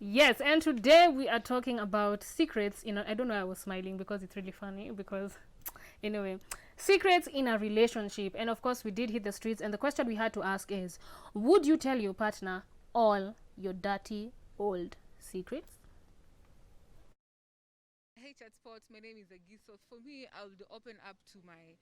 Yes, and today we are talking about secrets in a, I don't know, I was smiling because it's really funny because anyway, secrets in a relationship. And of course we did hit the streets, and the question we had to ask is, would you tell your partner all your dirty old secrets? Hey chat sports, my name is Agiso. For me, I would open up to my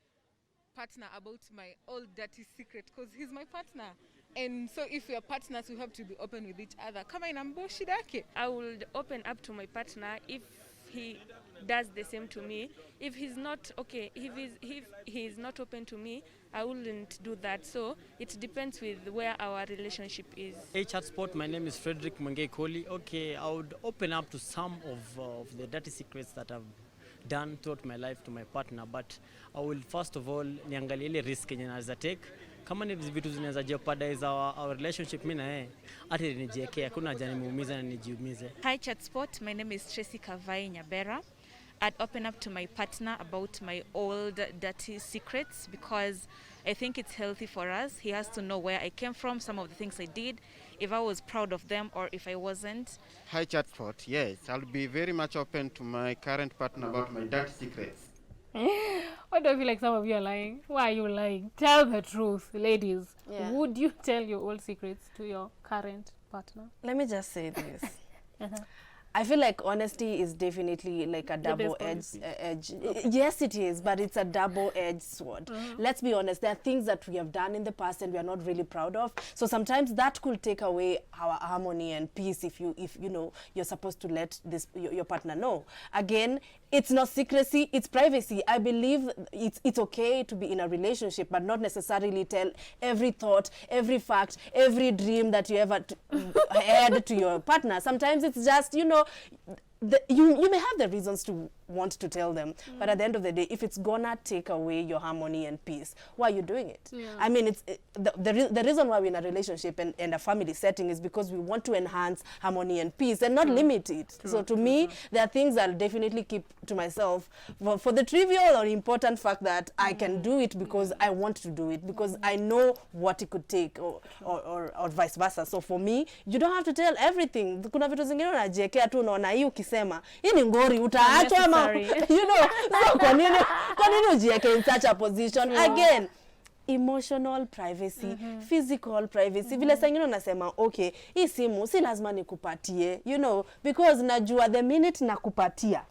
partner about my old dirty secret because he's my partner. And so if we are partners, we have to be open with each other. Kama inambo shida yake. I would open up to my partner if he does the same to me. If he's not okay, if he's not open to me, I wouldn't do that. So it depends with where our relationship is. Hey chat sport, my name is Frederick Mwenge Koli. Okay, I would open up to some of the dirty secrets that I've done throughout my life to my partner, but I will first of all niangalie ile risk yenye naweza take. Kama ni vitu zinaweza jeopardize our relationship, mimi na yeye hata nijiwekea, hakuna haja nimuumize na nijiumize. Hi chat sport, my name is Tracy Kavai Nyabera. I'd open up to my partner about my old dirty secrets because I think it's healthy for us. He has to know where I came from, some of the things I did, if I was proud of them or if I wasn't. Hi chatbot, yes, I'll be very much open to my current partner about my dirty secrets. Why do I feel like some of you are lying? Why are you lying? Tell the truth, ladies. Yeah. Would you tell your old secrets to your current partner? Let me just say this. I feel like honesty is definitely like a double-edged edge. Yes, it is, but it's a double-edged sword. Let's be honest. There are things that we have done in the past and we are not really proud of. So sometimes that could take away our harmony and peace if you know you're supposed to let your partner know. Again, it's not secrecy, it's privacy. I believe it's okay to be in a relationship, but not necessarily tell every thought, every fact, every dream that you ever had to your partner. Sometimes it's just, you may have the reasons to want to tell them, but at the end of the day, if it's gonna take away your harmony and peace, why are you doing it? Yeah. I mean, the reason why we're in a relationship and a family setting is because we want to enhance harmony and peace and not limit it. So to me, there are things I'll definitely keep to myself for the trivial or important fact that I can do it because I want to do it, because I know what it could take, or vice versa. So for me, you don't have to tell everything. Kuna vitu zingine unajiwekea tu unaona hii ukisema hii ni ngori utaachwa ama you know. So kwa nini ujiweke in such a position? Again, emotional privacy, physical privacy. Vile sangino nasema okay, hii simu si lazima nikupatie, you know, because najua the minute nakupatia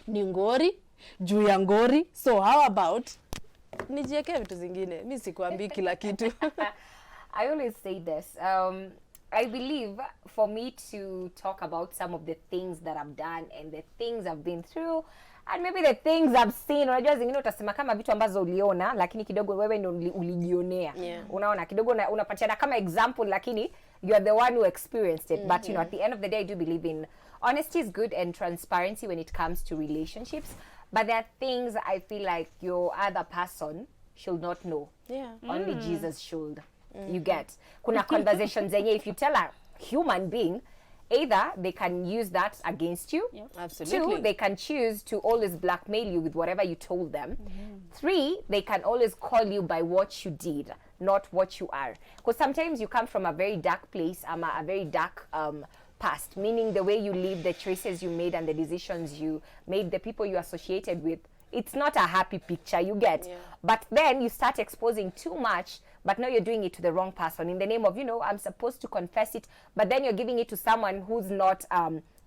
ni ngori juu ya ngori. So how about nijiweke vitu zingine? Mimi sikuambii kila kitu. I always say this. I believe for me to talk about some of the things that I've done and the things I've been through and maybe the things I've seen. Unajua zingine utasema kama vitu ambazo uliona lakini kidogo wewe ndio ulijionea. Unaona kidogo unapatiana kama example lakini you are the one who experienced it. But you know, at the end of the day, I do believe in honesty is good and transparency when it comes to relationships. But there are things I feel like your other person should not know. Yeah. Only Jesus should. You get. Kuna conversations zenye if you tell a human being, either they can use that against you. Yeah. Absolutely. 2, they can choose to always blackmail you with whatever you told them. 3, they can always call you by what you did, not what you are. Because sometimes you come from a very dark place, a very dark past, meaning the way you live, the choices you made and the decisions you made, the people you associated with. It's not a happy picture, you get. Yeah. But then you start exposing too much, but now you're doing it to the wrong person in the name of, you know, I'm supposed to confess it, but then you're giving it to someone who's not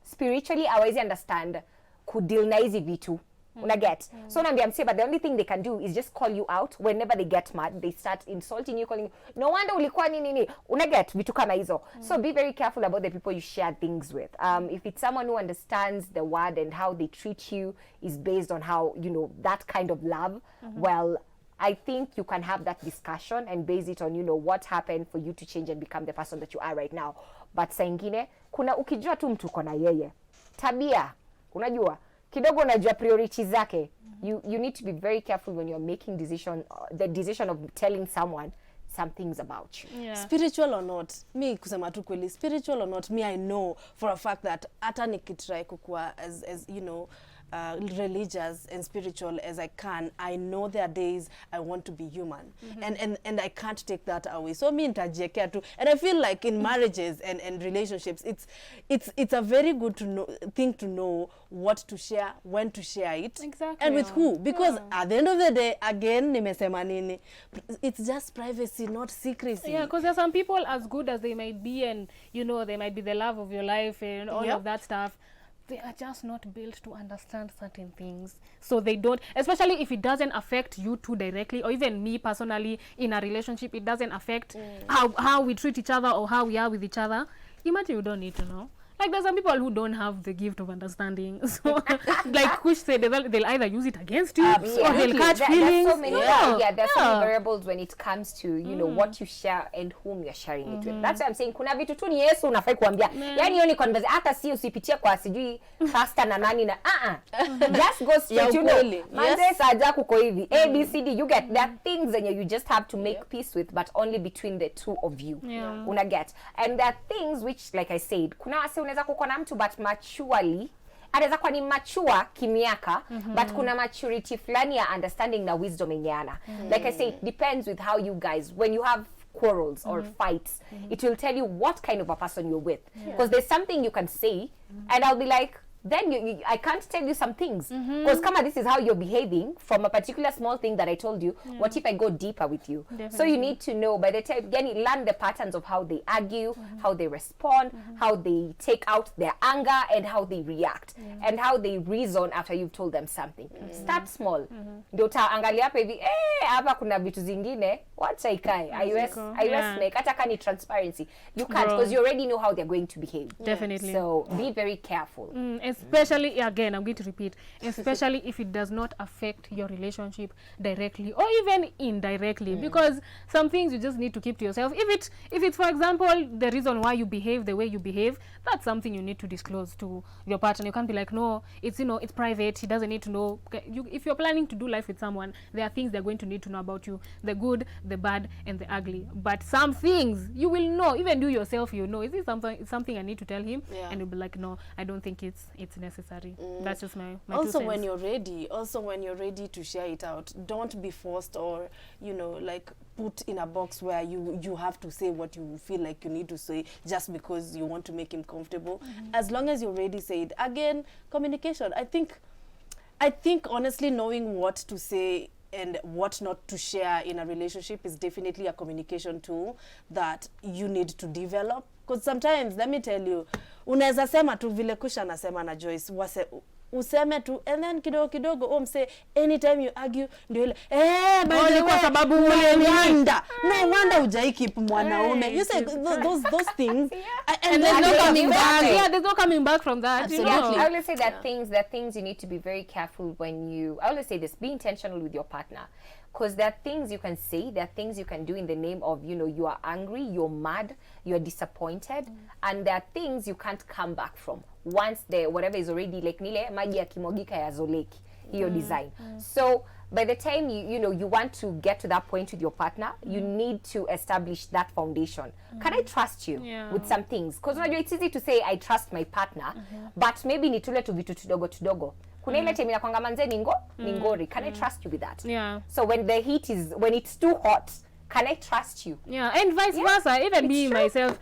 spiritually always understand could deal na hizi vitu. Una get. So naambia msee, but the only thing they can do is just call you out whenever they get mad. They start insulting you, calling you, no wonder ulikuwa nini. Una get vitu kama hizo. So be very careful about the people you share things with. If it's someone who understands the word and how they treat you is based on how, you know, that kind of love, well, I think you can have that discussion and base it on, you know, what happened for you to change and become the person that you are right now. But saa ingine, kuna ukijua tu mtu kona yeye. Tabia, unajua, kidogo unajua priorities zake. You need to be very careful when you're making the decision of telling someone some things about you. Yeah. Spiritual or not, me kusema tu kweli, spiritual or not, me I know for a fact that hata nikitry kukua as you know, religious and spiritual as I can, I know there are days I want to be human, and I can't take that away. So me nitajiekea tu, and I feel like in marriages and relationships, it's a very good thing to know what to share, when to share it, and with who, because at the end of the day, again, nimesema nini, it's just privacy, not secrecy. Yeah, because there's some people, as good as they might be, and you know, they might be the love of your life and all of that stuff, they are just not built to understand certain things. So they don't, especially if it doesn't affect you too directly, or even me personally in a relationship, it doesn't affect how we treat each other or how we are with each other. Imagine you don't need to know. Like, there's some people who don't have the gift of understanding. So, like Kush said, they'll either use it against you or they'll catch feelings. There's so many, there's so many variables when it comes to, you know, what you share and whom you're sharing it with. That's what I'm saying. Kuna vitu tu ni Yesu unafai kuambia. Yani hiyo ni conversation. Hata si usipitie kwa sijui pastor na nani na just go straight, you know. Manze saja kuko hivi. A, B, C, D. You get there are things that you just have to make peace with, but only between the two of you. Una get. And there are things which, like I said, kuna wase unaweza kuko na mtu but maturely anaweza kuwa ni mature kimiaka but kuna maturity fulani ya understanding na wisdom yenyeana. Like I say, it depends with how you guys, when you have quarrels or fights, it will tell you what kind of a person you're with, because there's something you can say and I'll be like, then I can't tell you some things, because kama this is how you're behaving from a particular small thing that I told you, what if I go deeper with you? So you need to know, by the time you learn the patterns of how they argue, how they respond, how they take out their anger, and how they react, and how they reason after you've told them something. Start small. Ndio utaangalia hapa hivi, hapa kuna vitu zingine, wacha ikae. iOS snake, hata kama ni transparency. You can't, because you already know how they're going to behave. Definitely. So be very careful. Especially, again, I'm going to repeat, especially if it does not affect your relationship directly or even indirectly, because some things you just need to keep to yourself. If it's, for example, the reason why you behave the way you behave, that's something you need to disclose to your partner. You can't be like, no, it's, you know, it's private, he doesn't need to know. If you're planning to do life with someone, there are things they're going to need to know about you, the good, the bad, and the ugly. But some things you will know, even you yourself, you know, is this something I need to tell him? And you'll be like, no, I don't think it's necessary. That's just my also 2 when cents. you're ready to share it out, don't be forced or, you know, like put in a box where you have to say what you feel like you need to say just because you want to make him comfortable. As long as you're ready, say it. Again, communication. I think honestly, knowing what to say and what not to share in a relationship is definitely a communication tool that you need to develop. Because sometimes, let me tell you, unaweza sema tu vile Kusha anasema na Joyce, useme tu, and then kidogo say anytime you argue ndio ile by the kwa sababu no wonder hujaikeep mwanaume. You say those things and there's no coming back. There's no coming back from that. Absolutely. You know? I always say that things you need to be very careful when you, I always say this, be intentional with your partner. Because there are things you can say, there are things you can do in the name of, you know, you are angry, you're mad, you're disappointed, and there are things you can't come back from. Once whatever is already, like nile maji yakimwagika yazoleki, your design. So by the time you want to get to that point with your partner, you need to establish that foundation. Can I trust you with some things? Because it's easy to say I trust my partner, but maybe ni tule tu vitu tudogo. Kuna ile time inakwanga manze ningori. Can I trust you with that? So when it's too hot, can I trust you? And vice versa. Even me myself,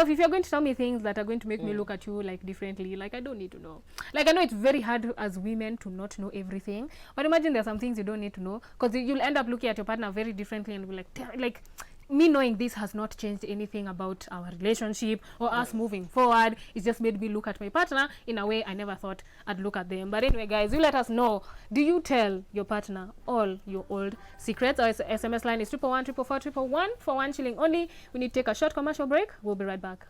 if you're going to tell me things that are going to make me look at you like differently, like I don't need to know. Like I know it's very hard as women to not know everything, but imagine there's some things you don't need to know, because you'll end up looking at your partner very differently and be like me knowing this has not changed anything about our relationship or us moving forward. It's just made me look at my partner in a way I never thought I'd look at them. But anyway, guys, you let us know. Do you tell your partner all your old secrets? Our SMS line is 111 444 111 for 1 shilling only. We need to take a short commercial break. We'll be right back.